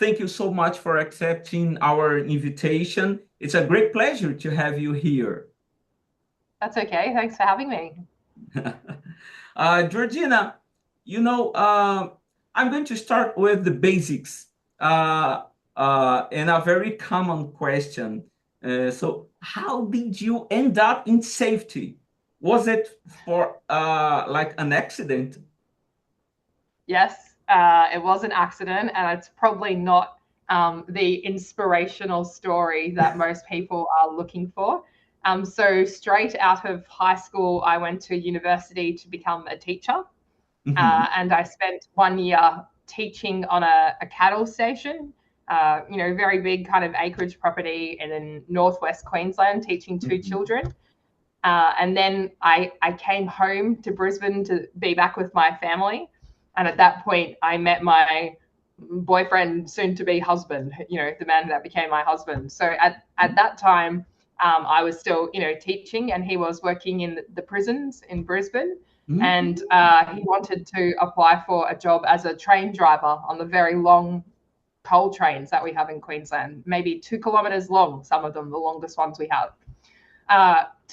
thank you so much for accepting our invitation. It's a great pleasure to have you here. That's okay. Thanks for having me. Georgina, I'm going to start with the basics uh, and a very common question. So, how did you end up in safety? Was it for like an accident? Yes, it was an accident, and it's probably not the inspirational story that most people are looking for. So, straight out of high school, I went to university to become a teacher, Mhm, and I spent 1 year teaching on a cattle station. Very big kind of acreage property in northwest Queensland, teaching two mhm, children. And then I came home to Brisbane to be back with my family. And at that point, I met my boyfriend, soon to be husband, the man that became my husband. So at that time, I was still, teaching, and he was working in the prisons in Brisbane. And mhm. he wanted to apply for a job as a train driver on the very long coal trains that we have in Queensland, maybe 2 kilometres long, some of them, the longest ones we have.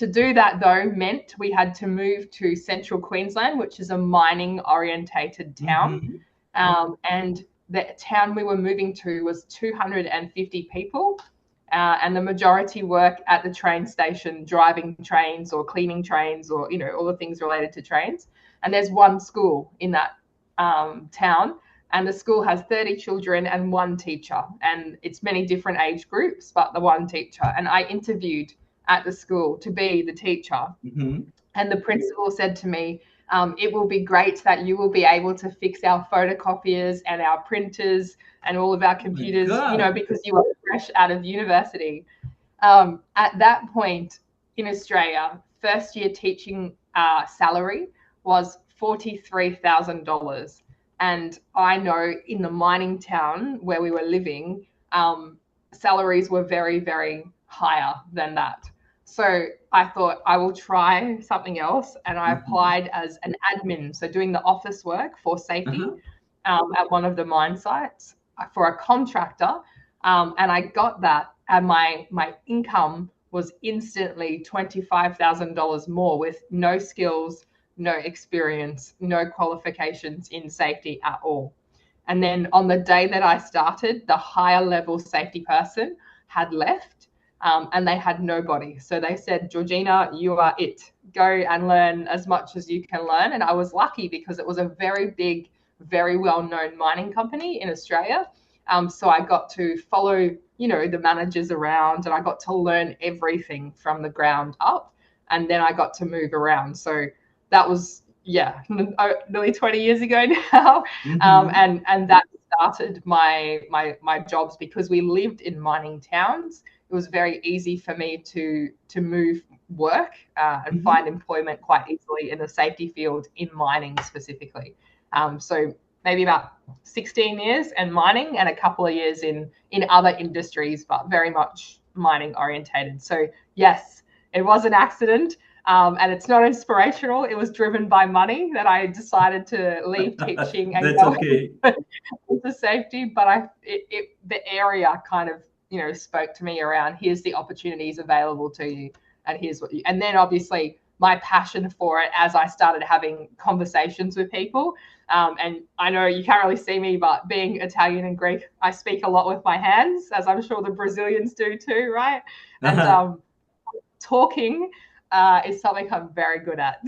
To do that, though, meant we had to move to central Queensland, which is a mining orientated town. Mhm. And the town we were moving to was 250 people. And the majority work at the train station, driving trains or cleaning trains or, all the things related to trains. And there's one school in that town. And the school has 30 children and one teacher. And it's many different age groups, but the one teacher. And I interviewed at the school to be the teacher. Mhm. And the principal said to me, it will be great that you will be able to fix our photocopiers and our printers and all of our Oh my computers, God. because you are fresh out of university. At that point in Australia, first year teaching salary was $43,000. And I know in the mining town where we were living, salaries were very, very higher than that. So I thought I will try something else, and I Mhm. applied as an admin, so doing the office work for safety Uh-huh. at one of the mine sites for a contractor, and I got that, and my income was instantly $25,000 more with no skills, no experience, no qualifications in safety at all. And then on the day that I started, the higher level safety person had left, and they had nobody. So they said, Georgina, you are it. Go and learn as much as you can learn. And I was lucky because it was a very big, very well known mining company in Australia. So I got to follow, the managers around, and I got to learn everything from the ground up. And then I got to move around. So that was, yeah, nearly 20 years ago now. Mhm. And that started my jobs because we lived in mining towns. It was very easy for me to move work and find Mhm. employment quite easily in the safety field in mining specifically. So maybe about 16 years in mining and a couple of years in other industries, but very much mining orientated. So yes, it was an accident. And it's not inspirational. It was driven by money that I decided to leave teaching and That's go okay. into safety. But the area kind of spoke to me around, here's the opportunities available to you, and here's what you. And then obviously my passion for it as I started having conversations with people. And I know you can't really see me, but being Italian and Greek, I speak a lot with my hands, as I'm sure the Brazilians do too, right? And Uh-huh. talking is something I'm very good at.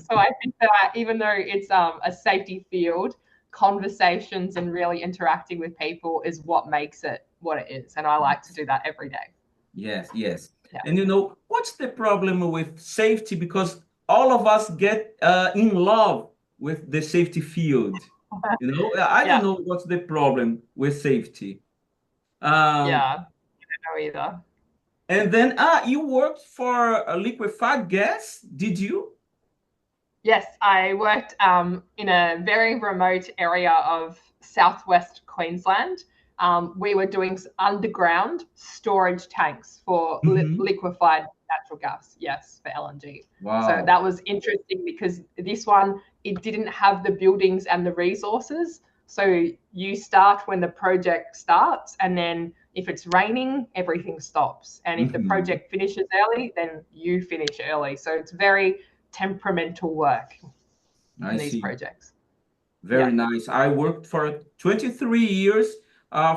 So I think that even though it's a safety field, conversations and really interacting with people is what makes it what it is. And I like to do that every day. Yes, yes. Yeah. And what's the problem with safety? Because all of us get in love with the safety field. I don't Yeah. know what's the problem with safety. Um, Yeah. No, either. and then, you worked for a liquefied gas, did you? Yes, I worked in a very remote area of southwest Queensland. We were doing underground storage tanks for Hmm. liquefied natural gas, yes, for LNG. So Wow. that was interesting because this one, it didn't have the buildings and the resources So you start when the project starts, and then if it's raining, everything stops. And if the Mhm. project finishes early, then you finish early. So it's very temperamental work I in these see. projects. Very Yeah. nice. I worked for 23 years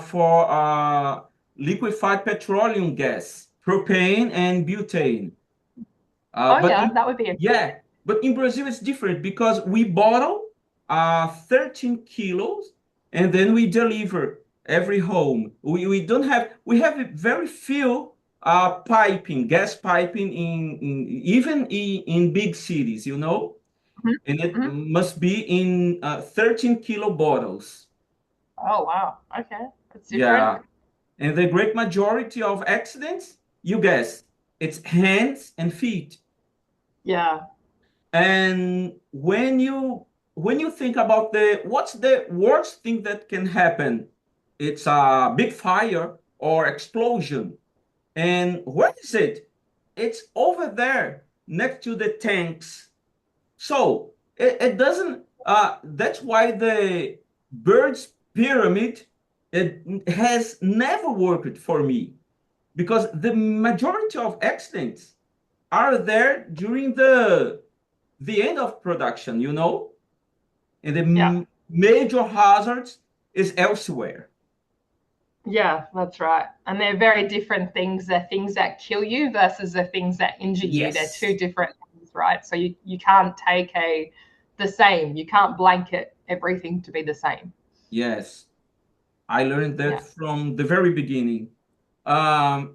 for liquefied petroleum gas, propane and butane. Oh, But yeah, that would be interesting. yeah, but in Brazil it's different because we bottle 13 kilos and then we deliver every home. We don't have we have very few piping, gas piping in even in big cities, you know, and it Mm-hmm. must be in 13 kilo bottles. Oh, wow. Okay. That's different. Yeah, and the great majority of accidents, you guess, it's hands and feet. Yeah. And when you think about the what's the worst thing that can happen, it's a big fire or explosion. And where is it? It's over there next to the tanks. So it doesn't. That's why the birds pyramid it has never worked for me because the majority of accidents are there during the end of production, you know, and the Yeah. major hazards is elsewhere. Yeah, that's right. And they're very different things. They're things that kill you versus the things that injure you. They're two Yes, different things, right? So you can't take the same. You can't blanket everything to be the same. yes, I learned that Yeah. from the very beginning.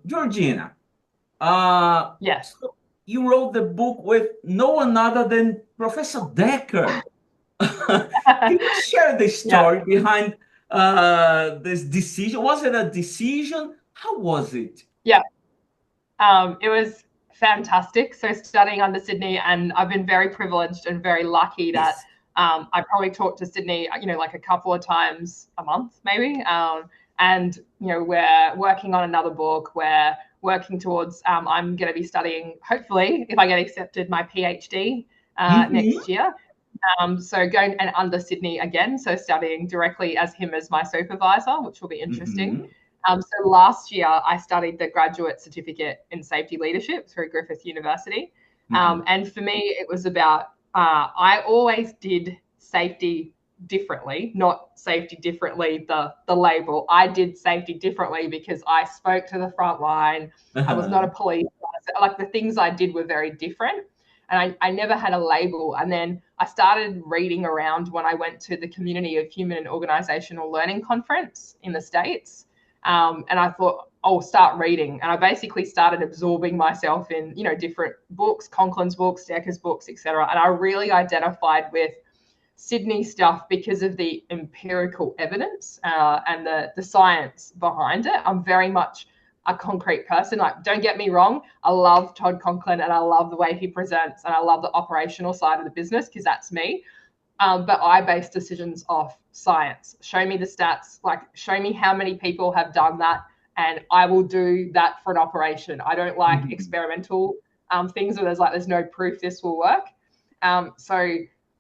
Georgina, Yes. so you wrote the book with no one other than Professor Decker. Can you share the Yeah. story behind this decision? Was it a decision? How was it? Yeah. It was fantastic. So studying under Sydney, and I've been very privileged and very lucky that Yes. I probably talk to Sydney, like a couple of times a month, maybe. And we're working on another book. We're working towards. I'm going to be studying, hopefully, if I get accepted, my PhD Mhm. next year. So going and under Sydney again, so studying directly as him as my supervisor, which will be interesting. Mhm. So last year, I studied the graduate certificate in safety leadership through Griffith University. Mhm. And for me, it was about, I always did safety differently, not safety differently, the label. I did safety differently because I spoke to the front line. I was not a Uh-huh. police officer. Like the things I did were very different. And I never had a label. And then I started reading around when I went to the Community of Human and Organizational Learning Conference in the States. And I thought, I'll start reading. And I basically started absorbing myself in, different books, Conklin's books, Decker's books, etc. And I really identified with Sydney stuff because of the empirical evidence and the science behind it. I'm very much a concrete person. Like, don't get me wrong, I love Todd Conklin and I love the way he presents and I love the operational side of the business because that's me. But I base decisions off science. Show me the stats, like show me how many people have done that, and I will do that for an operation. I don't like Mhm. experimental things where there's no proof this will work. So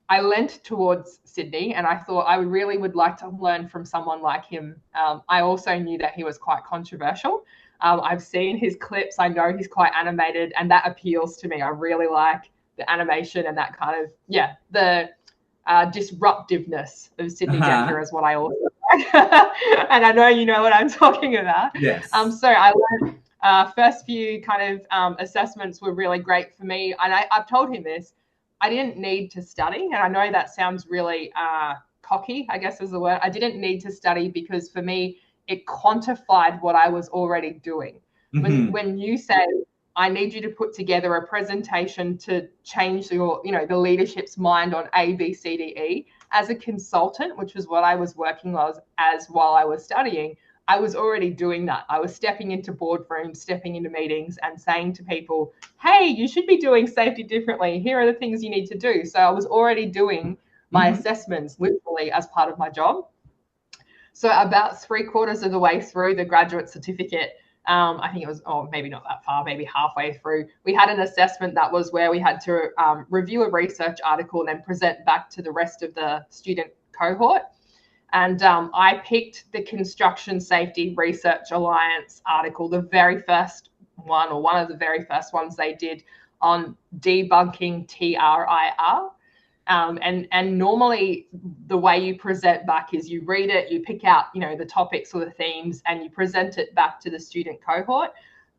I lent towards Sydney, and I thought I really would like to learn from someone like him. I also knew that he was quite controversial. I've seen his clips. I know he's quite animated, and that appeals to me. I really like the animation and that kind of the disruptiveness of Sydney Uh-huh. Decker is what I also like. And I know you know what I'm talking about. Yes. So I learned first few kind of assessments were really great for me. And I've told him this. I didn't need to study. And I know that sounds really cocky, I guess is the word. I didn't need to study because for me, it quantified what I was already doing. Mhm. When you say I need you to put together a presentation to change the leadership's mind on A, B, C, D, E. As a consultant, which was what I was working as while I was studying, I was already doing that. I was stepping into boardrooms, stepping into meetings and saying to people, hey, you should be doing safety differently. Here are the things you need to do. So I was already doing my Mhm. assessments literally as part of my job. So about 3/4 of the way through the graduate certificate, I think it was, maybe not that far, maybe halfway through, we had an assessment that was where we had to review a research article and then present back to the rest of the student cohort. And I picked the Construction Safety Research Alliance article, the very first one, or one of the very first ones they did on debunking TRIR. And normally the way you present back is you read it, you pick out, the topics or the themes, and you present it back to the student cohort.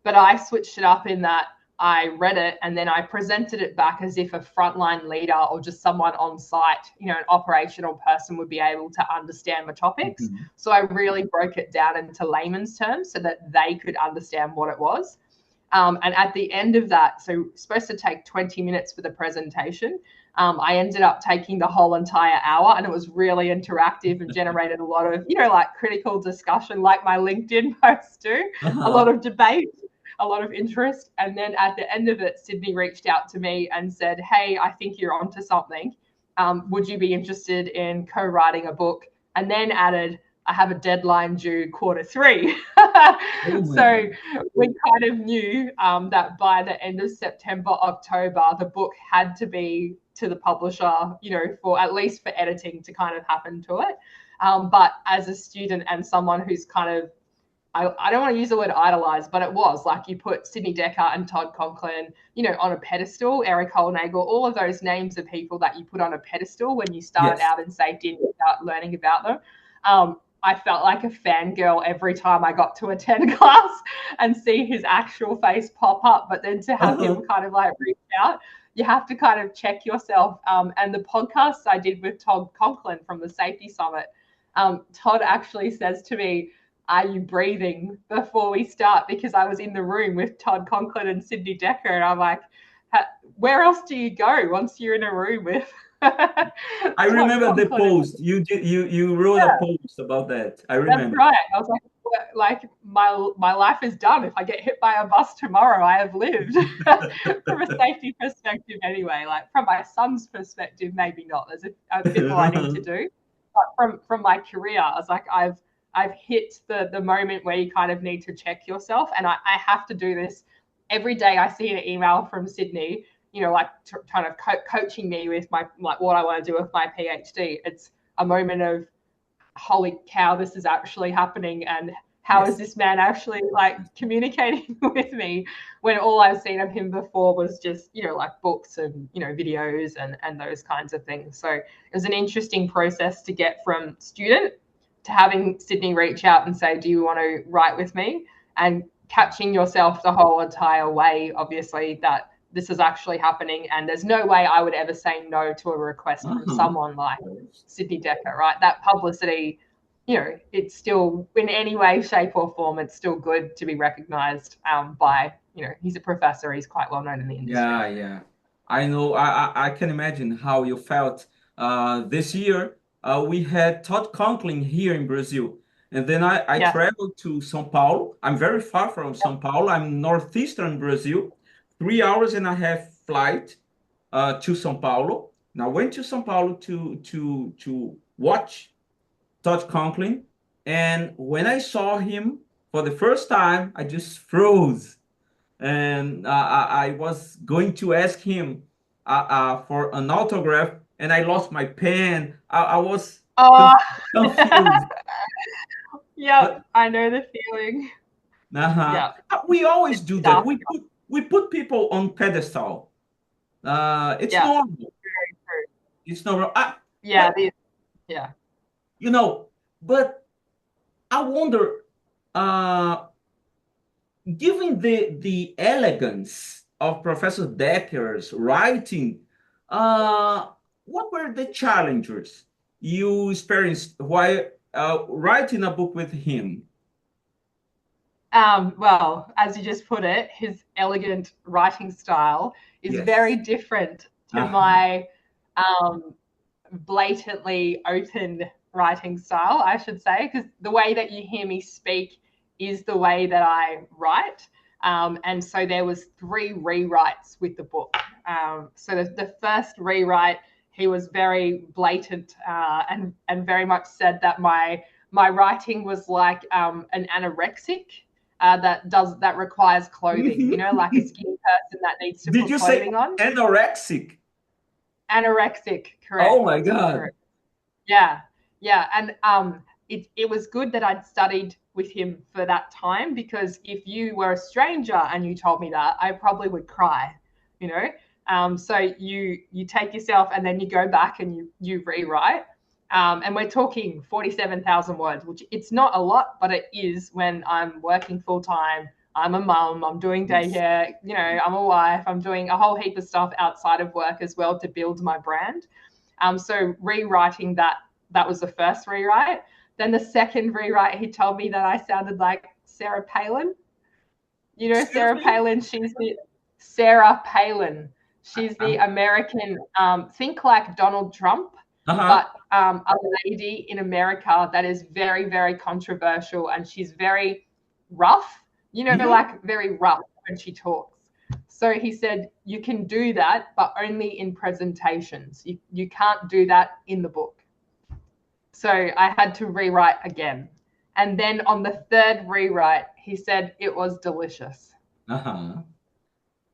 But I switched it up in that I read it and then I presented it back as if a frontline leader or just someone on site, an operational person would be able to understand the topics. Mm-hmm. So I really broke it down into layman's terms so that they could understand what it was. And at the end of that, so it's supposed to take 20 minutes for the presentation. I ended up taking the whole entire hour, and it was really interactive and generated a lot of, critical discussion, like my LinkedIn posts do, a lot of debate, a lot of interest. And then at the end of it, Sydney reached out to me and said, "Hey, I think you're onto something. Would you be interested in co-writing a book?" And then added, "I have a deadline due Q3. So we kind of knew that by the end of September, October, the book had to be to the publisher, for at least for editing to kind of happen to it. But as a student and someone who's kind of, I don't want to use the word idolize, but it was like you put Sidney Dekker and Todd Conklin, on a pedestal, Eric Hollnagel, all of those names of people that you put on a pedestal when you started out in safety and you start learning about them. I felt like a fangirl every time I got to attend class and see his actual face pop up, but then to have him kind of like reach out, you have to kind of check yourself. And the podcasts I did with Todd Conklin from the Safety Summit, Todd actually says to me, "Are you breathing?" before we start, because I was in the room with Todd Conklin and Sidney Dekker, and I'm like, where else do you go once you're in a room with I remember the post you wrote a post about that. I remember. That's right. I was like my life is done. If I get hit by a bus tomorrow, I have lived. From a safety perspective anyway. Like from my son's perspective, maybe not. There's a bit more I need to do. But from my career, I was like, I've hit the moment where you kind of need to check yourself, and I have to do this every day. I see an email from Sydney, kind of coaching me with what I want to do with my PhD. It's a moment of, holy cow, this is actually happening, and how is this man actually communicating with me, when all I've seen of him before was just books and videos and those kinds of things. So it was an interesting process to get from student to having Sydney reach out and say, "Do you want to write with me?" and catching yourself the whole entire way, obviously, that this is actually happening, and there's no way I would ever say no to a request from someone like Sidney Dekker, right? That publicity, it's still, in any way, shape or form, it's still good to be recognized by, he's a professor, he's quite well known in the industry. Yeah. I know, I can imagine how you felt. This year, we had Todd Conklin here in Brazil. And then I traveled to São Paulo. I'm very far from São Paulo. I'm northeastern Brazil. 3 hours and a half flight to São Paulo. Now I went to São Paulo to watch Todd Conklin, and when I saw him for the first time, I just froze, and I was going to ask him for an autograph, and I lost my pen. I was confused. Yeah, I know the feeling. Yeah. We always do that. We put people on pedestal. It's normal. Very true. It's normal. Yeah. But I wonder, given the elegance of Professor Dekker's writing, what were the challenges you experienced while writing a book with him? Well, as you just put it, his elegant writing style is very different to my blatantly open writing style, I should say, because the way that you hear me speak is the way that I write. And so there was 3 rewrites with the book. So the first rewrite, he was very blatant and very much said that my writing was like an anorexic. That requires clothing, like a skinny person that needs to put clothing on. Did you say anorexic? Anorexic, correct. Oh my God. Correct. Yeah. Yeah, and it was good that I'd studied with him for that time, because if you were a stranger and you told me that, I probably would cry, you know. So you take yourself and then you go back and you rewrite. And we're talking 47,000 words, which it's not a lot, but it is when I'm working full time. I'm a mum, I'm doing Yes. daycare, you know, I'm a wife, I'm doing a whole heap of stuff outside of work as well to build my brand. So rewriting that was the first rewrite. Then the second rewrite, he told me that I sounded like Sarah Palin. You know Excuse Sarah me? Palin? She's the Sarah Palin. She's the Uh, American, think like Donald Trump, uh-huh. but a lady in America that is very, very controversial, and she's very rough, you know, Mhm. like very rough when she talks. So he said, you can do that, but only in presentations. You can't do that in the book. So I had to rewrite again. And then on the third rewrite, he said it was delicious. Uh-huh.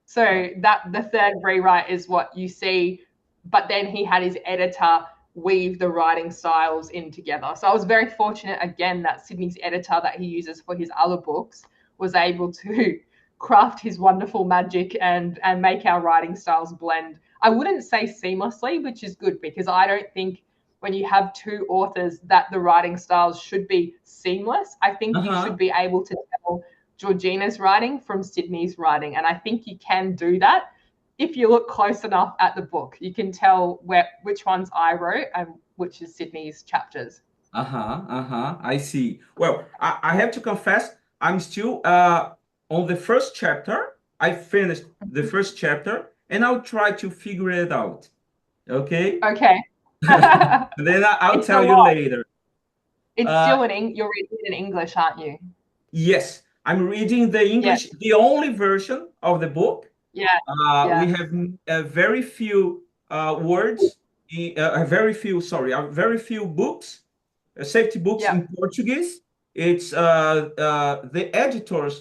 So that the third rewrite is what you see, but then he had his editor weave the writing styles in together. So I was very fortunate again that Sydney's editor that he uses for his other books was able to craft his wonderful magic and make our writing styles blend. I wouldn't say seamlessly, which is good, because I don't think when you have two authors that the writing styles should be seamless. I think you Uh-huh. should be able to tell Georgina's writing from Sydney's writing. And I think you can do that if you look close enough at the book. You can tell which ones I wrote and which is Sydney's chapters. Uh-huh. Uh-huh. I see. Well, I have to confess, I'm still on the first chapter. I finished the first chapter and I'll try to figure it out. Okay? Okay. Then I'll It's a tell you lot. later. It's Uh, still you're reading it in English, aren't you? yes, I'm reading the Yeah. English, the only version of the book. Yeah. We Yeah. have very few words, very few, sorry, very few books, safety books Yeah. in Portuguese. It's the editors,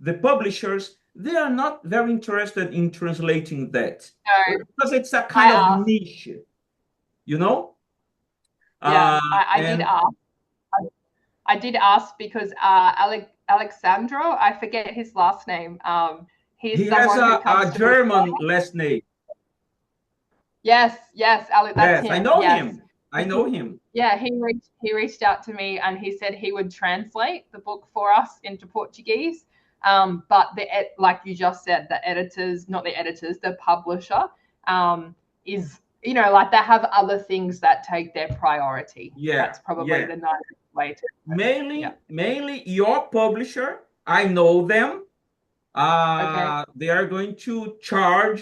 the publishers, they are not very interested in translating that No, because it's a I kind of asked. niche, you know? Yeah, Uh, I did and ask. I did ask because Alexandro, I forget his last name. he He's has someone who comes a to book. German last name. Yes, yes, Alex, that's Yes, I him. know Yes. him. I know him. Yeah, he reached out to me and he said he would translate the book for us into Portuguese. But like you just said, the editors, not the editors, the publisher, is, you know, like they have other things that take their priority. Yeah, That's probably yeah. the nicest way to. Yeah. Mainly your publisher. I know them. Okay. They are going to charge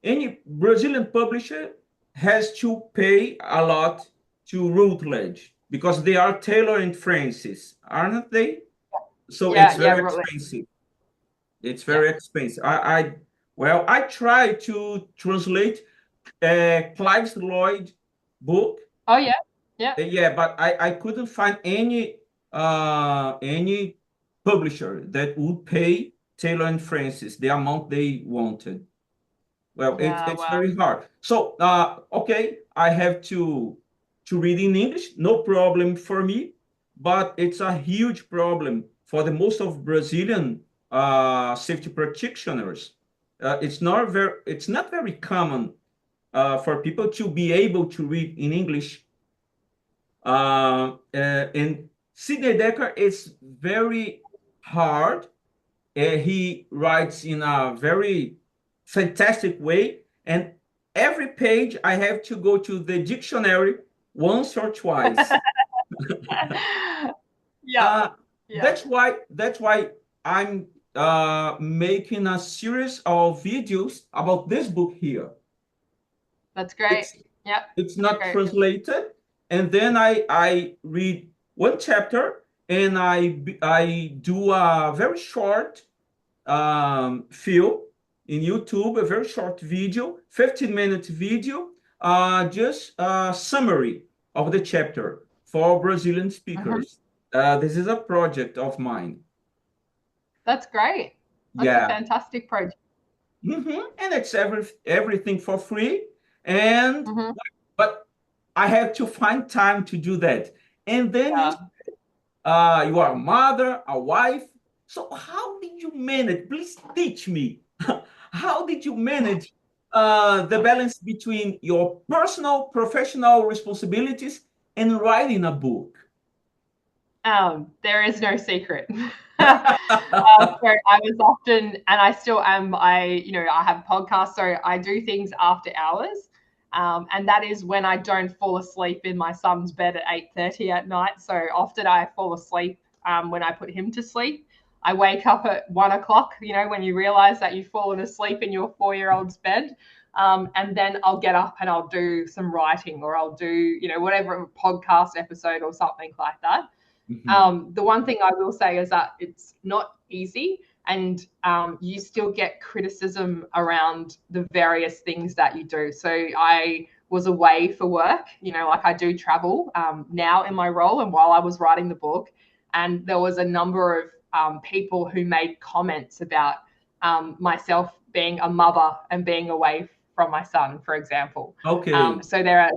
any Brazilian publisher has to pay a lot to Routledge because they are Taylor and Francis, aren't they? So it's Yeah. Yeah. very Really. expensive. It's Yeah. very expensive. Well, I tried to translate Clive Lloyd book. Oh yeah. Yeah. Yeah, but I couldn't find any publisher that would pay Taylor and Francis the amount they wanted. Well, Yeah. it's Wow. very hard. So okay, I have to read in English, no problem for me, but it's a huge problem for the most of Brazilian safety practitioners. It's not very common for people to be able to read in English and Sidney Dekker is very hard. He writes in a very fantastic way. And every page I have to go to the dictionary once or twice. Yeah. Uh, Yeah. that's why I'm making a series of videos about this book here. That's great. It's Yeah. it's That's not great. translated, and then I read one chapter and I do a very short film in YouTube, a very short video, 15-minute video, just a summary of the chapter for Brazilian Mhm. speakers. This is a project of mine. That's great. That's a Yeah. fantastic project. And it's everything for free. And Hmm. but I have to find time to do that. And then Yeah. you are a mother, a wife. So how did you manage? Please teach me. How did you manage the balance between your personal, professional responsibilities and writing a book? There is no secret. So I was often, and I still am. I have podcasts, so I do things after hours, and that is when I don't fall asleep in my son's bed at 8:30 at night. So often I fall asleep when I put him to sleep. I wake up at 1 o'clock. When you realize that you've fallen asleep in your 4-year-old's bed. And then I'll get up and I'll do some writing, or I'll do, whatever podcast episode or something like that. Mhm. The one thing I will say is that it's not easy, and you still get criticism around the various things that you do. So I was away for work, like I do travel now in my role, and while I was writing the book, and there was a number of people who made comments about myself being a mother and being away from my son, for example. Okay. So there are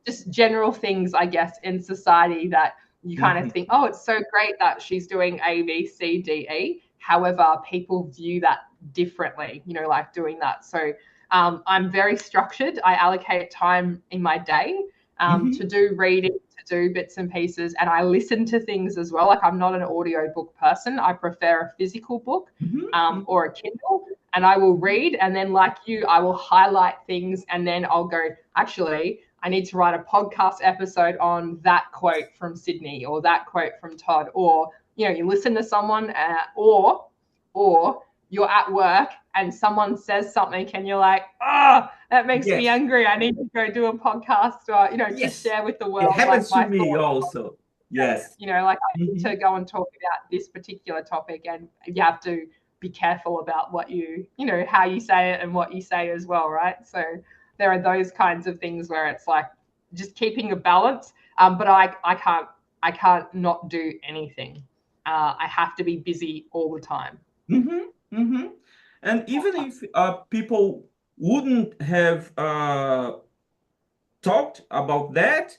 just general things, I guess, in society that you kind of Mhm. think, oh, it's so great that she's doing A, B, C, D, E. However, people view that differently, like doing that. So I'm very structured. I allocate time in my day to Mhm. do reading, to do bits and pieces, and I listen to things as well. Like, I'm not an audio book person. I prefer a physical book Mhm. or a Kindle, and I will read. And then, like you, I will highlight things, and then I'll go, actually, I need to write a podcast episode on that quote from Sydney, or that quote from Todd, or you listen to someone, or you're at work and someone says something and you're like, oh, that makes me Yes. angry. I need to go do a podcast, or to Yes. share with the It world like happens to my me thoughts. also. Yes. Like, I need Mhm. to go and talk about this particular topic, and you have to be careful about what how you say it and what you say as well, right? So there are those kinds of things where it's like just keeping a balance. But I can't not do anything. I have to be busy all the time. Mhm. Mhm. And even if people wouldn't have talked about that,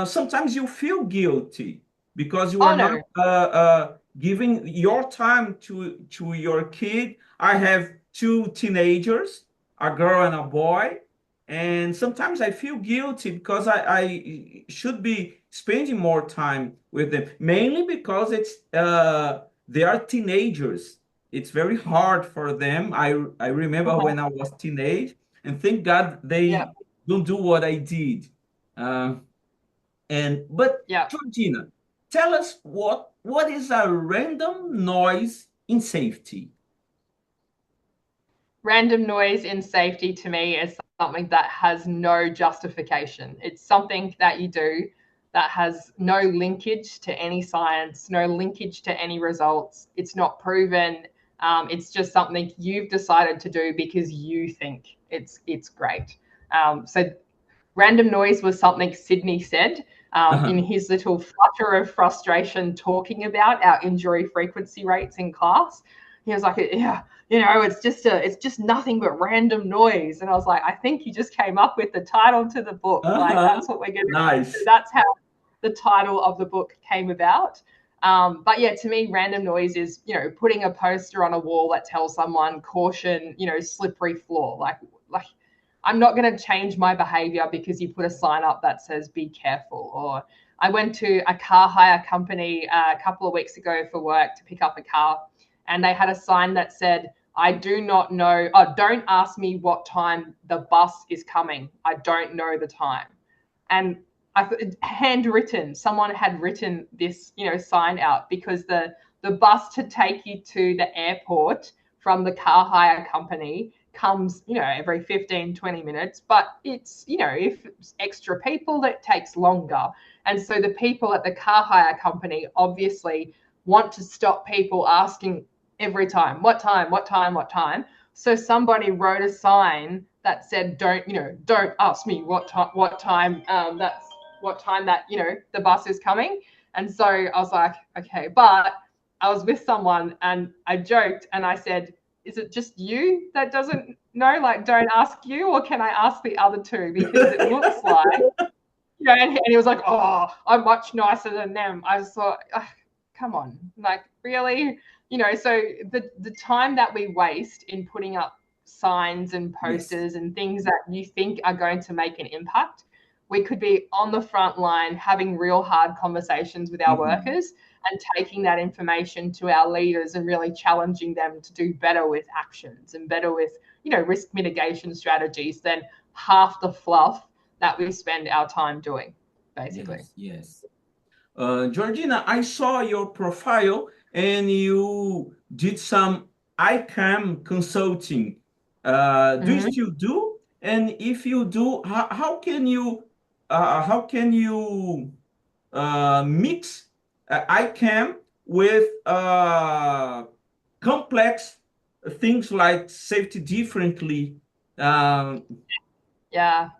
sometimes you feel guilty because you Oh are not no. giving your time to your kid. I have two teenagers, a girl and a boy, and sometimes I feel guilty because I should be spending more time with them, mainly because they are teenagers. It's very hard for them. I remember when I was teenage, and thank God Yeah. they don't do what I did. Uh, but Yeah. Georgina, tell us what is a random noise in safety? Random noise in safety to me is something that has no justification. It's something that you do that has no linkage to any science, no linkage to any results. It's not proven. It's just something you've decided to do because you think it's great. So random noise was something Sydney said in Uh-huh. his little flutter of frustration talking about our injury frequency rates in class. He was like, yeah, it's just nothing but random noise. And I was like, I think you just came up with the title to the book. Like, Uh-huh. that's what we're going to do. So Nice. that's how the title of the book came about. But yeah, to me, random noise is, putting a poster on a wall that tells someone caution, slippery floor. Like I'm not going to change my behavior because you put a sign up that says be careful. Or I went to a car hire company a couple of weeks ago for work to pick up a car, and they had a sign that said, I do not know, don't ask me what time the bus is coming. I don't know the time. And handwritten, someone had written this, sign out because the bus to take you to the airport from the car hire company comes, every 15, 20 minutes, but it's, if it's extra people, that takes longer. And so the people at the car hire company obviously want to stop people asking every time, what time, what time, what time. So somebody wrote a sign that said, don't ask me what time that's what time that the bus is coming. And so I was like, okay, but I was with someone and I joked and I said, is it just you that doesn't know? Like, don't ask you, or can I ask the other two? Because it looks like and he was like, "Oh, I'm much nicer than them." I just thought, "Ugh, come on, like really, So the time that we waste in putting up signs and Yes. posters and things that you think are going to make an impact, we could be on the front line having real hard conversations with our Mhm. workers and taking that information to our leaders and really challenging them to do better with actions and better with risk mitigation strategies than half the fluff that we spend our time doing, basically. Yes, yes. Georgina, I saw your profile and you did some ICAM consulting. Do you Mm-hmm. still do? And if you do, how can you mix ICAM with complex things like safety differently? Um, Yeah.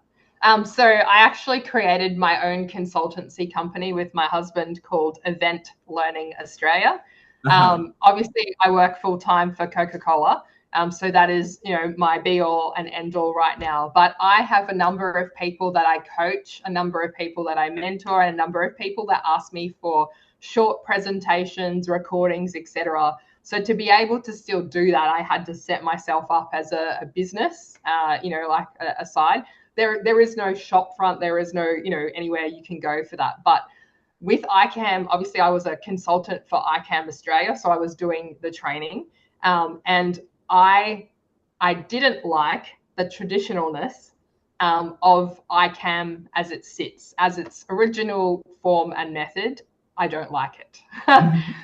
So I actually created my own consultancy company with my husband called Event Learning Australia. uh-huh. Obviously, I work full time for Coca-Cola. So that is, my be all and end all right now. But I have a number of people that I coach, a number of people that I mentor, and a number of people that ask me for short presentations, recordings, etc. So to be able to still do that, I had to set myself up as a business, like a side. There is no shop front, there is no anywhere you can go for that. But with ICAM, obviously I was a consultant for ICAM Australia, so I was doing the training, and I didn't like the traditionalness of ICAM as it sits, as its original form and method. I don't like it.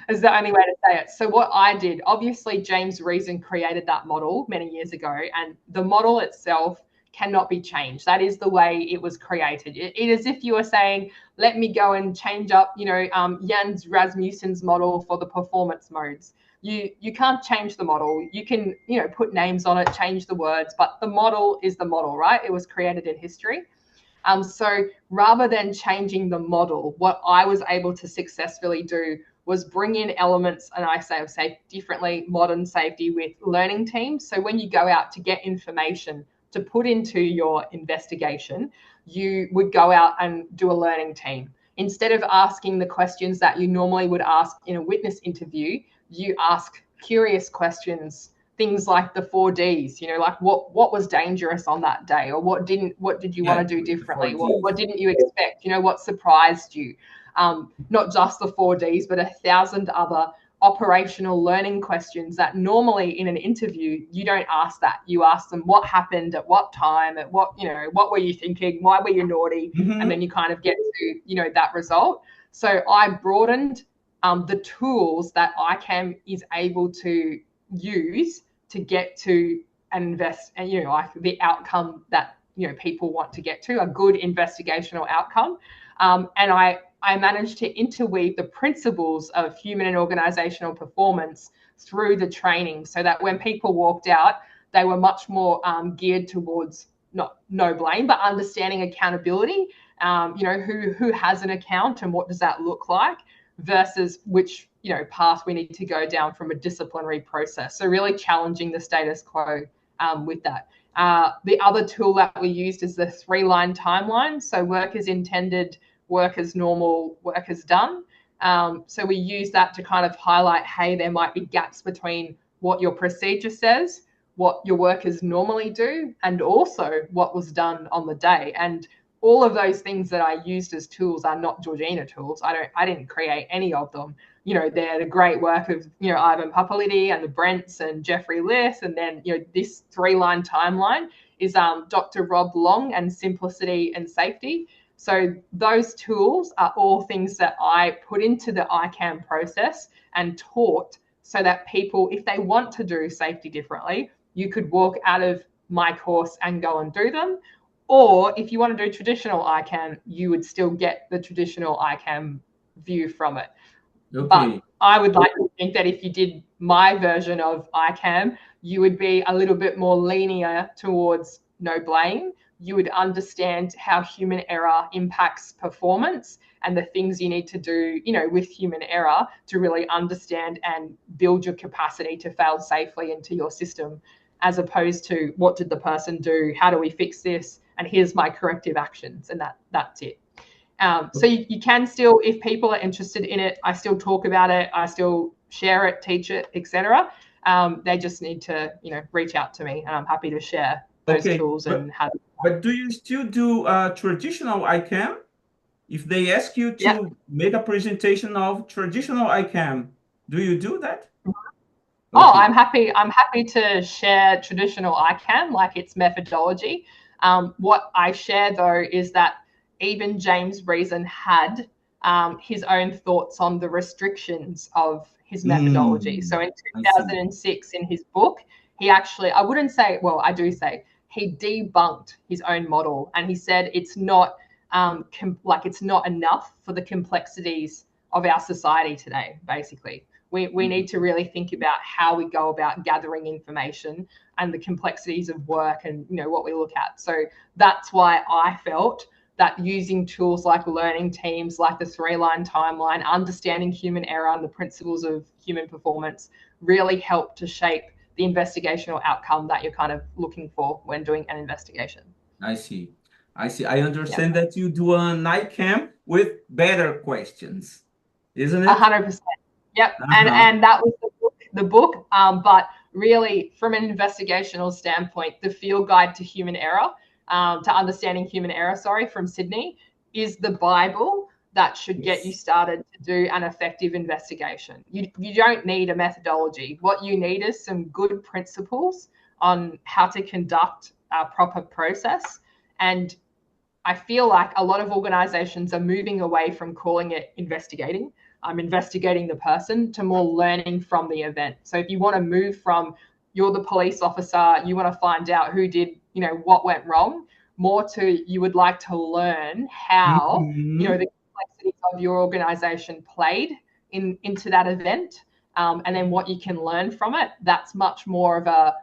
Is the only way to say it. So what I did, obviously James Reason created that model many years ago, and the model itself cannot be changed. That is the way it was created. It is as if you were saying, let me go and change up, Jens Rasmussen's model for the performance modes. You can't change the model. You can, put names on it, change the words, but the model is the model, right? It was created in history. So rather than changing the model, what I was able to successfully do was bring in elements, and I say differently, modern safety with learning teams. So when you go out to get information to put into your investigation, you would go out and do a learning team. Instead of asking the questions that you normally would ask in a witness interview, you ask curious questions, things like the 4Ds, like what was dangerous on that day, or what did you want Yeah, to do the differently, 4Ds. what didn't you expect, what surprised you. Not just the 4Ds, but 1,000 other operational learning questions that normally in an interview you don't ask. That you ask them what happened at what time, at what were you thinking, why were you naughty, and then Mhm. you kind of get to that result. So I broadened the tools that ICAM is able to use to get to and invest, and like the outcome that people want to get to, a good investigational outcome. And I managed to interweave the principles of human and organizational performance through the training, so that when people walked out, they were much more geared towards not no blame, but understanding accountability. Who has an account and what does that look like, versus which path we need to go down from a disciplinary process. So really challenging the status quo with that. The other tool that we used is the 3-line timeline. So work as intended, work as normal, work as done. So we use that to kind of highlight, hey, there might be gaps between what your procedure says, what your workers normally do, and also what was done on the day. And all of those things that I used as tools are not Georgina tools. I didn't create any of them. They're the great work of Ivan Papali'i and the Brents and Jeffrey Lith, and then this 3-line timeline is Dr. Rob Long and Simplicity and Safety. So those tools are all things that I put into the ICAM process and taught, so that people, if they want to do safety differently, you could walk out of my course and go and do them. Or if you want to do traditional ICAM, you would still get the traditional ICAM view from it. But Okay. I would like to think that if you did my version of ICAM, you would be a little bit more linear towards no blame. You would understand how human error impacts performance and the things you need to do, with human error to really understand and build your capacity to fail safely into your system, as opposed to what did the person do? How do we fix this? And here's my corrective actions, and that's it. So you can still, if people are interested in it, I still talk about it, I still share it, teach it, etc. They just need to, reach out to me, and I'm happy to share those Okay, tools and how. but do you still do traditional ICAM? If they ask you Yeah. to make a presentation of traditional ICAM, do you do that? Oh, Okay. I'm happy to share traditional ICAM, like its methodology. What I share though is that even James Reason had his own thoughts on the restrictions of his methodology. So in I see. 2006, in his book, he actually, I wouldn't say, well, I do say, he debunked his own model, and he said it's not it's not enough for the complexities of our society today, basically. We need to really think about how we go about gathering information and the complexities of work and what we look at. So that's why I felt that using tools like learning teams, like the 3-line timeline, understanding human error and the principles of human performance really help to shape the investigational outcome that you're kind of looking for when doing an investigation. I see. I see. I understand that you do a night camp with better questions, isn't it? 100%. Yep. And that was the book. But really, from an investigational standpoint, the field guide to human error, to understanding human error, from Sydney, is the Bible that should get you started to do an effective investigation. You don't need a methodology. What you need is some good principles on how to conduct a proper process. And I feel like a lot of organizations are moving away from calling it investigating. I'm investigating the person, to more learning from the event. So if you want to move from you're the police officer, you want to find out who did, what went wrong, more to you would like to learn how, the complexities of your organization played into that event, and then what you can learn from it. That's much more of a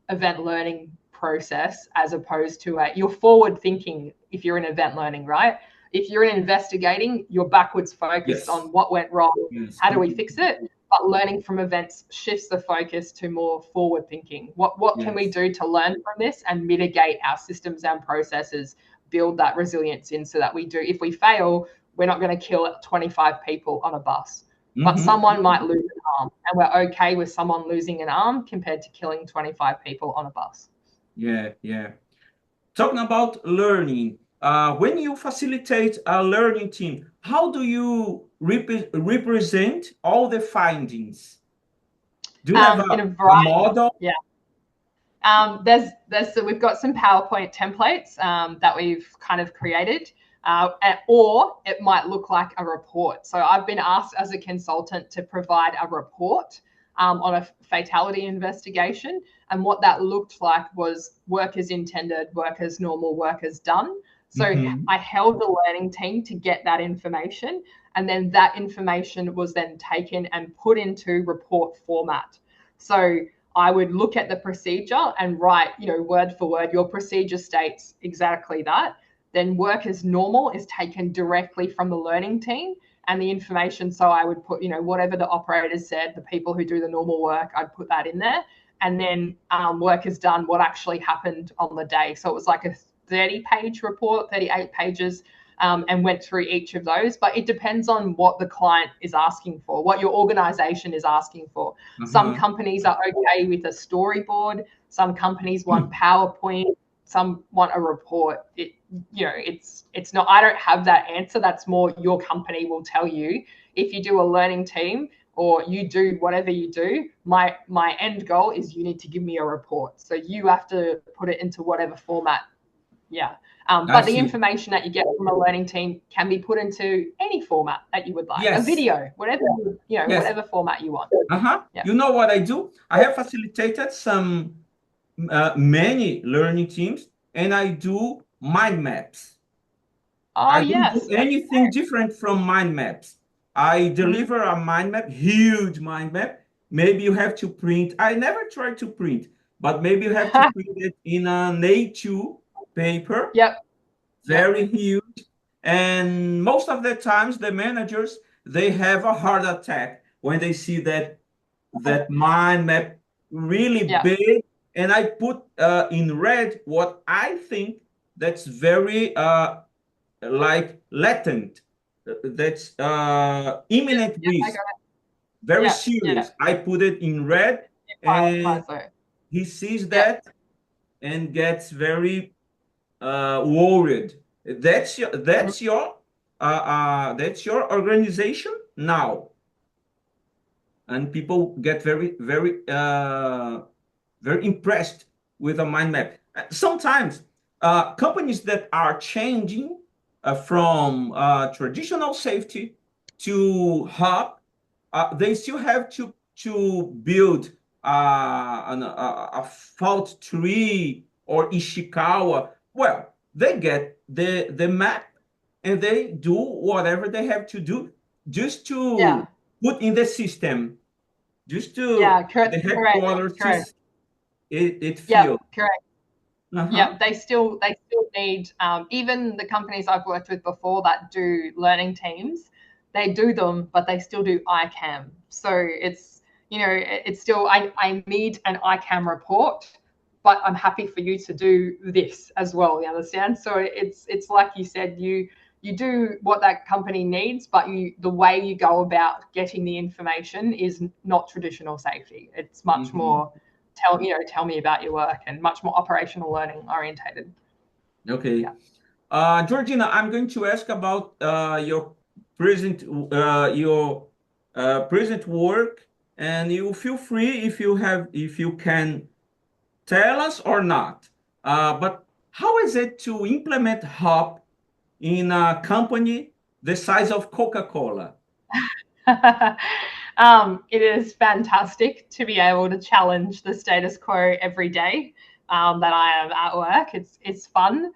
event learning process, as opposed to you're forward thinking if you're in event learning, right? If you're in investigating, you're backwards focused on what went wrong, how do we fix it? But learning from events shifts the focus to more forward thinking. What can we do to learn from this and mitigate our systems and processes, build that resilience in, so that we do, if we fail, we're not going to kill 25 people on a bus. But someone might lose an arm, and we're okay with someone losing an arm compared to killing 25 people on a bus. Yeah. Talking about learning, when you facilitate a learning team, how do you represent all the findings? Do you have a model? Yeah. We've got some PowerPoint templates that we've kind of created, or it might look like a report. So I've been asked as a consultant to provide a report on a fatality investigation. And what that looked like was work as intended, work as normal, work as done. So I held the learning team to get that information. And then that information was then taken and put into report format. So I would look at the procedure and write, word for word, your procedure states exactly that. Then work as normal is taken directly from the learning team and the information. So I would put, whatever the operators said, the people who do the normal work, I'd put that in there. And then work is done, what actually happened on the day. So it was like a 30-page report, 38 pages, and went through each of those. But it depends on what the client is asking for, what your organization is asking for. Some companies are okay with a storyboard. Some companies want PowerPoint. Some want a report. It's not, I don't have that answer. That's more your company will tell you. If you do a learning team or you do whatever you do, my end goal is you need to give me a report. So you have to put it into whatever format. Yeah. But the information that you get from a learning team can be put into any format that you would like. A video, whatever, whatever format you want. Yeah. You know what I do? I have facilitated some many learning teams, and I do mind maps. I don't do anything different from mind maps. I deliver a mind map, huge mind map. Maybe you have to print. I never try to print, but maybe you have to print it in an A2 paper. Very huge. And most of the times, the managers, they have a heart attack when they see that mind map really big. And I put in red what I think that's very like latent, that's imminent Yeah, I got risk, it. very Yeah, yeah. serious. I put it in red, You and prioritize though. he sees Yeah, that and gets very worried. That's your organization now, and people get very impressed with a mind map. Sometimes companies that are changing from traditional safety to hub, they still have to build a fault tree or Ishikawa. Well, they get the map and they do whatever they have to do just to yeah, put in the system, just to yeah. Correct, the correct, headquarters to correct. it Yeah, feel. correct. Uh-huh. Yeah, they still need even the companies I've worked with before that do learning teams, they do them, but they still do ICAM. So it's it's still I need an ICAM report, but I'm happy for you to do this as well. You understand? So it's like you said, you do what that company needs, but the way you go about getting the information is not traditional safety. It's much Hmm. more tell me about your work and much more operational learning orientated. Okay. Yeah. Georgina, I'm going to ask about present your present work, and you feel free if you can tell us or not. But how is it to implement HOP in a company the size of Coca-Cola? It is fantastic to be able to challenge the status quo every day that I am at work. It's fun,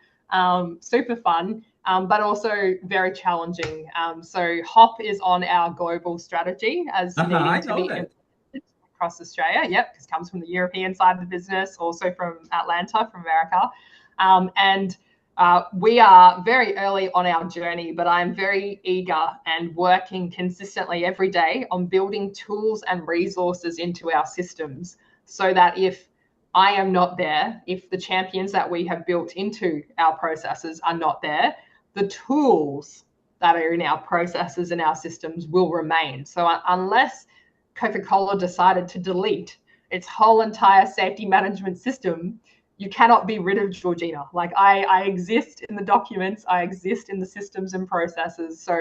super fun, but also very challenging. So HOP is on our global strategy as Uh-huh, needing I to know be that. implemented across Australia. Yep, because it comes from the European side of the business, also from Atlanta, from America, and we are very early on our journey, but I'm very eager and working consistently every day on building tools and resources into our systems so that if I am not there, if the champions that we have built into our processes are not there, the tools that are in our processes and our systems will remain. So unless Coca-Cola decided to delete its whole entire safety management system, you cannot be rid of Georgina. Like I exist in the documents, I exist in the systems and processes. So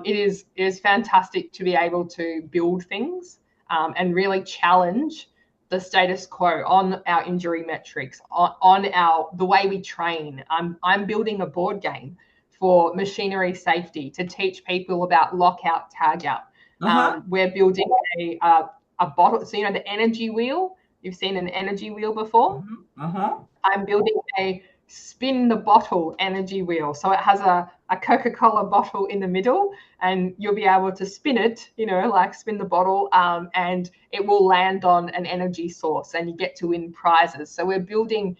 it is fantastic to be able to build things and really challenge the status quo on our injury metrics, on our the way we train. I'm building a board game for machinery safety to teach people about lockout, tagout. Uh-huh. We're building a bottle. So the energy wheel. You've seen an energy wheel before. Mhm. Uh-huh. I'm building a spin the bottle energy wheel. So it has a Coca-Cola bottle in the middle, and you'll be able to spin it, like spin the bottle, and it will land on an energy source and you get to win prizes. So we're building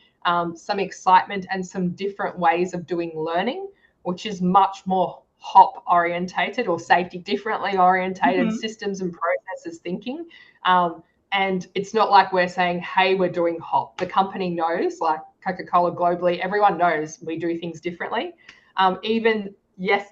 some excitement and some different ways of doing learning, which is much more HOP orientated or safety differently orientated Mhm. systems and processes thinking. Um, and it's not like we're saying, hey, we're doing HOP. The company knows, like Coca-Cola globally, everyone knows we do things differently. Even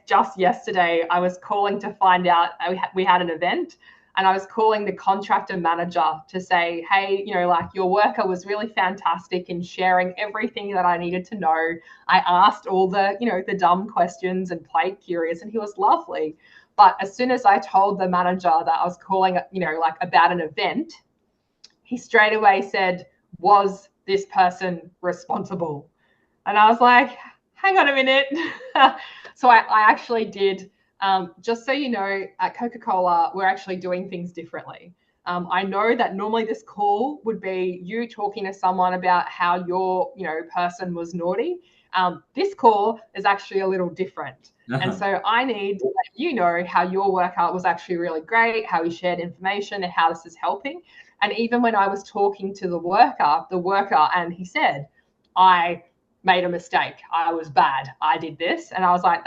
just yesterday, I was calling to find out we had an event, and I was calling the contractor manager to say, hey, like your worker was really fantastic in sharing everything that I needed to know. I asked all the dumb questions and played curious, and he was lovely. But as soon as I told the manager that I was calling, like about an event, he straight away said, was this person responsible? And I was like, hang on a minute. So I actually did, just so you know, at Coca Cola, we're actually doing things differently. I know that normally this call would be you talking to someone about how your person was naughty. This call is actually a little different. And Uh-huh. so I need to let you know how your workout was actually really great, how we shared information, and how this is helping. And even when I was talking to the worker, and he said, I made a mistake. I was bad. I did this. And I was like,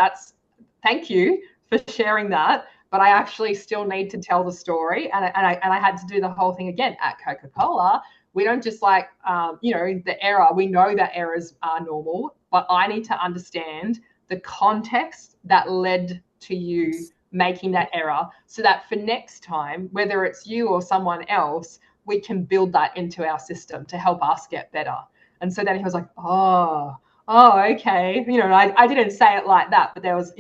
thank you for sharing that. But I actually still need to tell the story. And I had to do the whole thing again at Coca Cola. We don't just the error. We know that errors are normal, but I need to understand the context that led to you making that error, so that for next time, whether it's you or someone else, we can build that into our system to help us get better. And so then he was like, oh, okay. I didn't say it like that, but there was,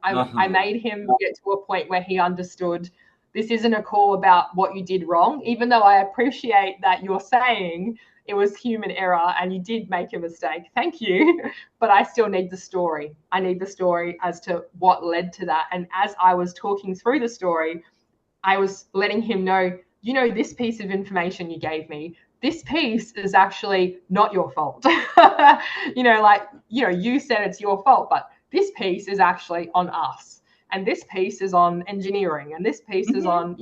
I made him get to a point where he understood this isn't a call about what you did wrong, even though I appreciate that you're saying it was human error and you did make a mistake. Thank you. But I still need the story. I need the story as to what led to that. And as I was talking through the story, I was letting him know, this piece of information you gave me, this piece is actually not your fault. You said it's your fault, but this piece is actually on us. And this piece is on engineering. And this piece is on,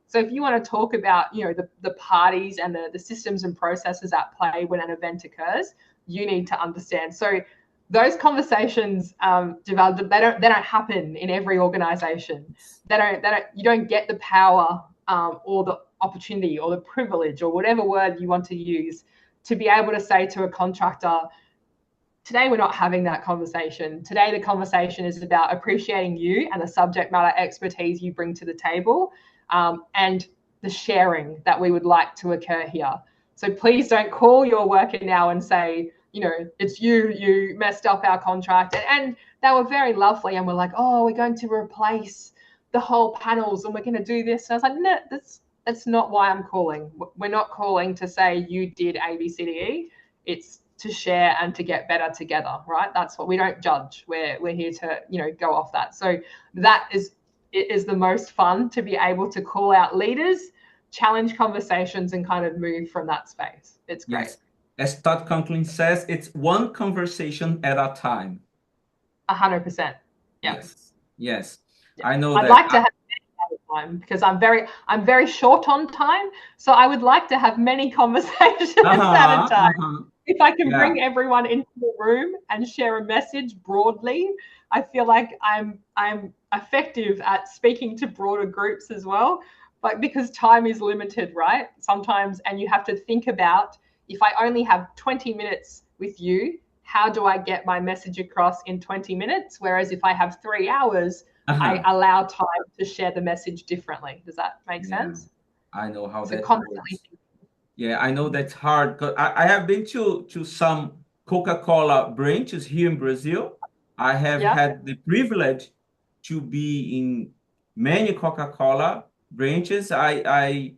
so if you want to talk about, the parties and the systems and processes at play when an event occurs, you need to understand. So those conversations develop. They don't happen in every organization. You don't get the power or the opportunity or the privilege or whatever word you want to use to be able to say to a contractor, today we're not having that conversation. Today the conversation is about appreciating you and the subject matter expertise you bring to the table, and the sharing that we would like to occur here. So please don't call your worker now and say, it's you messed up our contract. And they were very lovely and were like, oh, we're going to replace the whole panels and we're going to do this. And I was like, no, that's not why I'm calling. We're not calling to say you did A, B, C, D, E. It's to share and to get better together, right? That's what we don't judge. We're here to, go off that. So that is the most fun, to be able to call out leaders, challenge conversations, and kind of move from that space. It's great. Yes. As Todd Conklin says, it's one conversation at a time. 100%. Yeah. Yes. I know I'd like to have many time because I'm very short on time. So I would like to have many conversations at a time. If I can bring everyone into the room and share a message broadly, I feel like I'm effective at speaking to broader groups as well. But because time is limited, right? Sometimes, and you have to think about, if I only have 20 minutes with you, how do I get my message across in 20 minutes? Whereas if I have 3 hours, I allow time to share the message differently. Does that make sense? I know how that works. Yeah, I know that's hard. I have been to some Coca-Cola branches here in Brazil. I have had the privilege to be in many Coca-Cola branches. I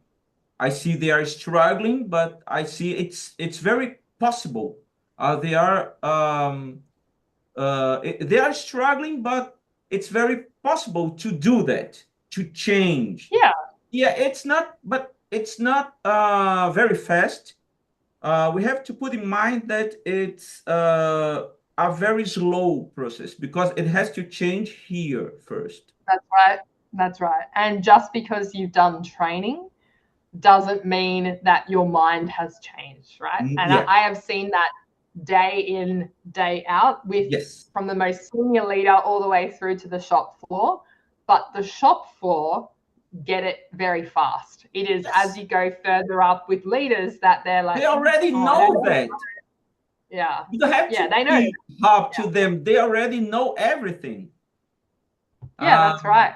see they are struggling, but I see it's very possible. They are struggling, but it's very possible to do that, to change. Yeah, it's not, but it's not very fast. We have to put in mind that it's a very slow process because it has to change here first. That's right. And just because you've done training doesn't mean that your mind has changed, right? And I have seen that day in, day out from the most senior leader all the way through to the shop floor. But the shop floor get it very fast. It is as you go further up with leaders that they're like, they already know that. Yeah. You don't have to they know. Hop to them. They already know everything. Yeah, that's right.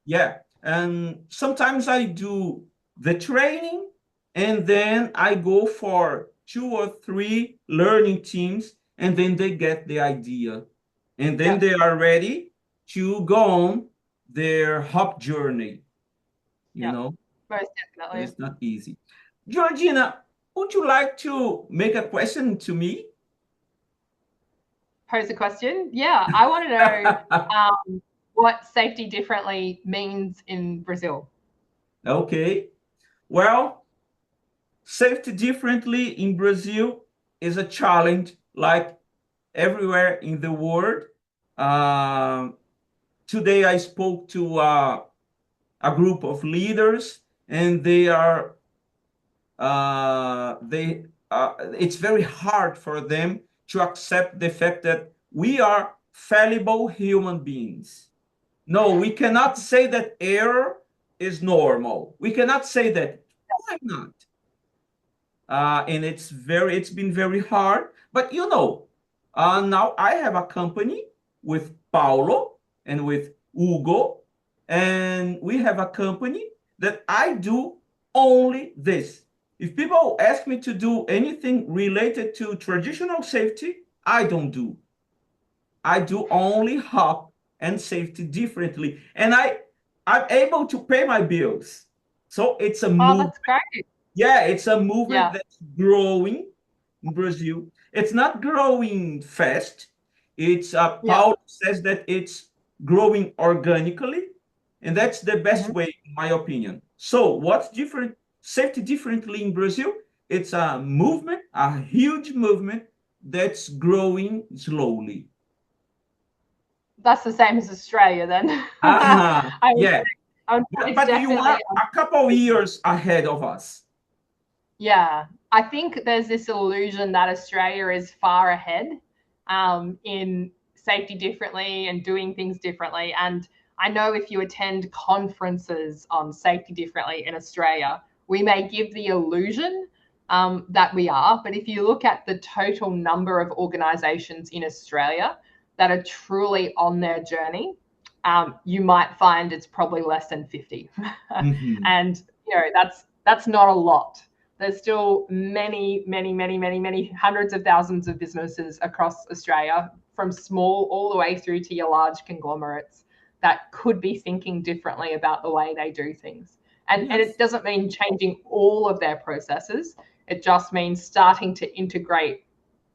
Yeah. And sometimes I do the training and then I go for 2 or 3 learning teams and then they get the idea. And then they are ready to go on their hop journey. You know? Most definitely. It's not easy. Georgina, would you like to make a question to me? Pose a question? Yeah, I want to know what safety differently means in Brazil. Okay. Well, safety differently in Brazil is a challenge like everywhere in the world. Today I spoke to a group of leaders, and they are it's very hard for them to accept the fact that we are fallible human beings. No, we cannot say that error is normal. We cannot say that. Why not? And it's been very hard. But now I have a company with Paulo and with Hugo, and we have a company that I do only this. If people ask me to do anything related to traditional safety, I don't do. I do only hop and safety differently, and I'm able to pay my bills. So it's a Oh, move. that's great. Yeah, it's a movement Yeah. that's growing in Brazil. It's not growing fast. It's Yeah. Paulo says that it's growing organically, and that's the best way, in my opinion. So, what's different? Safety differently in Brazil? It's a movement, a huge movement that's growing slowly. That's the same as Australia then. Yeah, It's but you definitely, are a couple years ahead of us. yeah. I think there's this illusion that Australia is far ahead in safety differently and doing things differently. And I know if you attend conferences on safety differently in Australia, we may give the illusion that we are. But if you look at the total number of organizations in Australia that are truly on their journey, you might find it's probably less than 50. Mhm. And that's not a lot. There's still many hundreds of thousands of businesses across Australia, from small all the way through to your large conglomerates, that could be thinking differently about the way they do things. And Yes. it doesn't mean changing all of their processes. It just means starting to integrate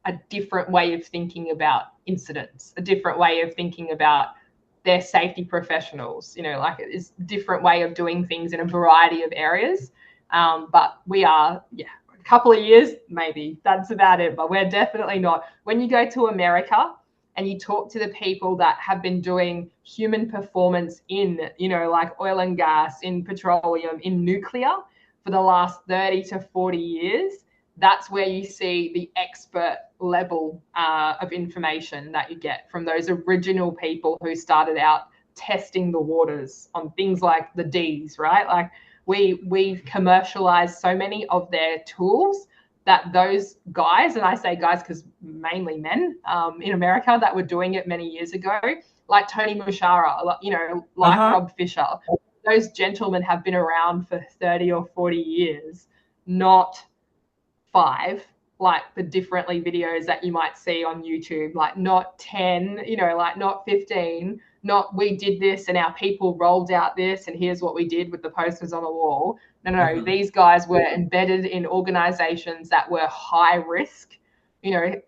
a different way of thinking about incidents, a different way of thinking about their safety professionals, like it's a different way of doing things in a variety of areas. But we are, a couple of years, maybe that's about it. But we're definitely not. When you go to America and you talk to the people that have been doing human performance in, like oil and gas, in petroleum, in nuclear for the last 30 to 40 years, that's where you see the expert level of information that you get from those original people who started out testing the waters on things like the D's, right? Like we've commercialized so many of their tools that those guys, and I say guys because mainly men in America that were doing it many years ago, like Tony Mushara, like Uh-huh. Rob Fisher, those gentlemen have been around for 30 or 40 years, not 5, like the differently videos that you might see on YouTube, like not 10, like not 15, not we did this and our people rolled out this and here's what we did with the posters on the wall. No, Uh-huh. these guys were embedded in organizations that were high risk,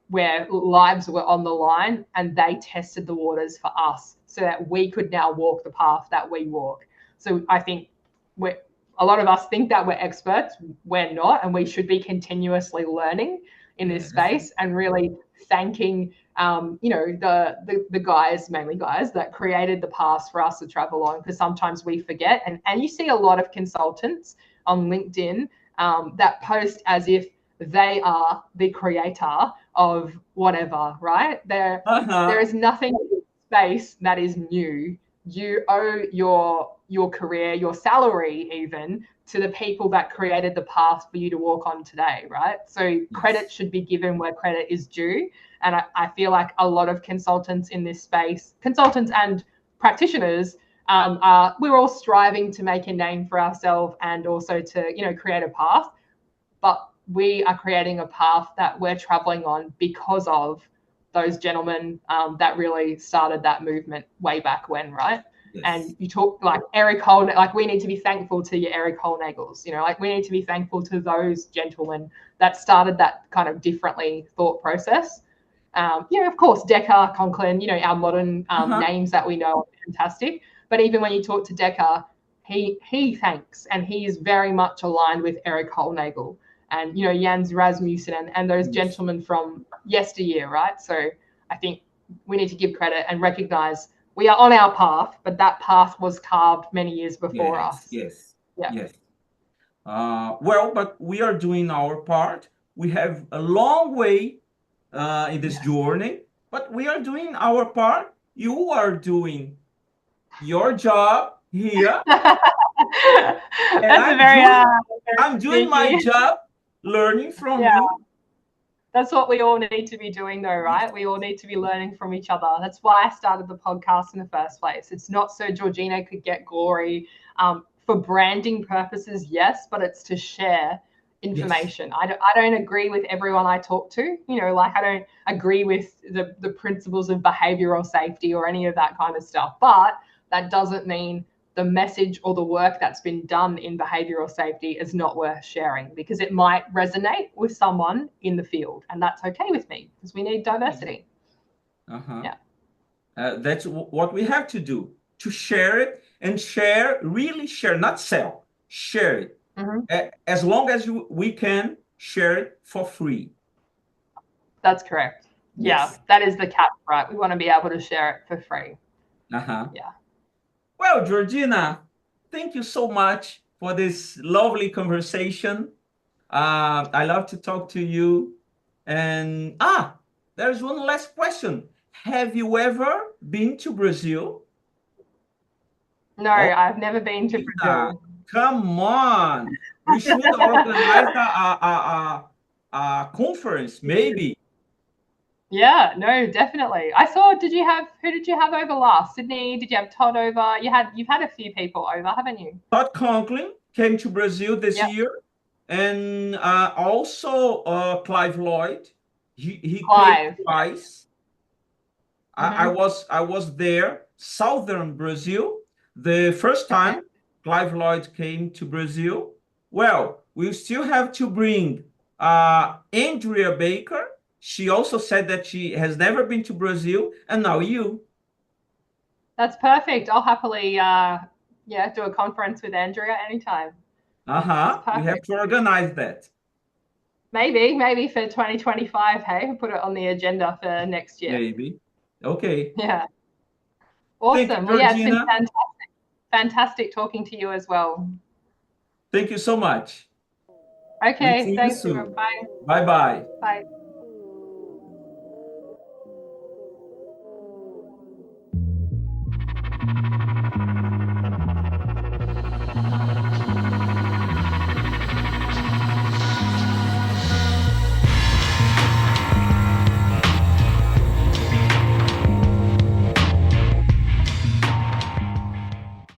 where lives were on the line, and they tested the waters for us so that we could now walk the path that we walk. So I think a lot of us think that we're experts. We're not, and we should be continuously learning in this Yes. space and really thanking, the guys, mainly guys, that created the path for us to travel on. Because sometimes we forget, and you see a lot of consultants on LinkedIn that post as if they are the creator of whatever, right? There Uh-huh. is nothing in space that is new. You owe your career, your salary even, to the people that created the path for you to walk on today, right? So credit Yes. should be given where credit is due. And I feel like a lot of consultants in this space, consultants and practitioners, we're all striving to make a name for ourselves and also to, create a path. But we are creating a path that we're traveling on because of those gentlemen that really started that movement way back when, right? And Yes. you talk like Eric Holnagel, like we need to be thankful to your Eric Holnagels, like we need to be thankful to those gentlemen that started that kind of differently thought process. Of course, Decker, Conklin, our modern Uh-huh. names that we know are fantastic. But even when you talk to Decker, he thanks, and he is very much aligned with Eric Holnagel and Jens Rasmussen and those Yes. gentlemen from yesteryear, right? So I think we need to give credit and recognize we are on our path, but that path was carved many years before Yes. us. Yes. Yeah. Yes. Well, but we are doing our part. We have a long way in this Yes. journey, but we are doing our part. You are doing your job here, That's and a very I'm doing my cheeky. job learning from Yeah. you. That's what we all need to be doing, though, right? We all need to be learning from each other. That's why I started the podcast in the first place. It's not so Georgina could get glory. For branding purposes, yes, but it's to share information. Yes. I don't agree with everyone I talk to. Like I don't agree with the principles of behavioral safety or any of that kind of stuff. But that doesn't mean the message or the work that's been done in behavioral safety is not worth sharing, because it might resonate with someone in the field, and that's okay with me because we need diversity. Yeah. That's what we have to do, to share it, and really share, not sell, share it. As long as we can share it for free. That's correct. Yes. Yeah, that is the catch, right? We want to be able to share it for free. Yeah. Well, Georgina, thank you so much for this lovely conversation. I love to talk to you. And there's one last question. Have you ever been to Brazil? No, I've never been to Brazil. Come on. We should organize a conference, maybe. Yeah, no, definitely. I saw, who did you have over last? Sydney, did you have Todd over? You've had a few people over, haven't you? Todd Conklin came to Brazil this year. And also Clive Lloyd. He came twice. I was there, southern Brazil. The first time Clive Lloyd came to Brazil. Well, we still have to bring Andrea Baker. She also said that she has never been to Brazil, and now you. That's perfect. I'll happily do a conference with Andrea anytime. We have to organize that. Maybe for 2025, hey? Put it on the agenda for next year. Maybe. Okay. Yeah. Awesome. Well, yeah, it's been fantastic. Fantastic talking to you as well. Thank you so much. Okay, thanks. Bye. Bye-bye. Bye.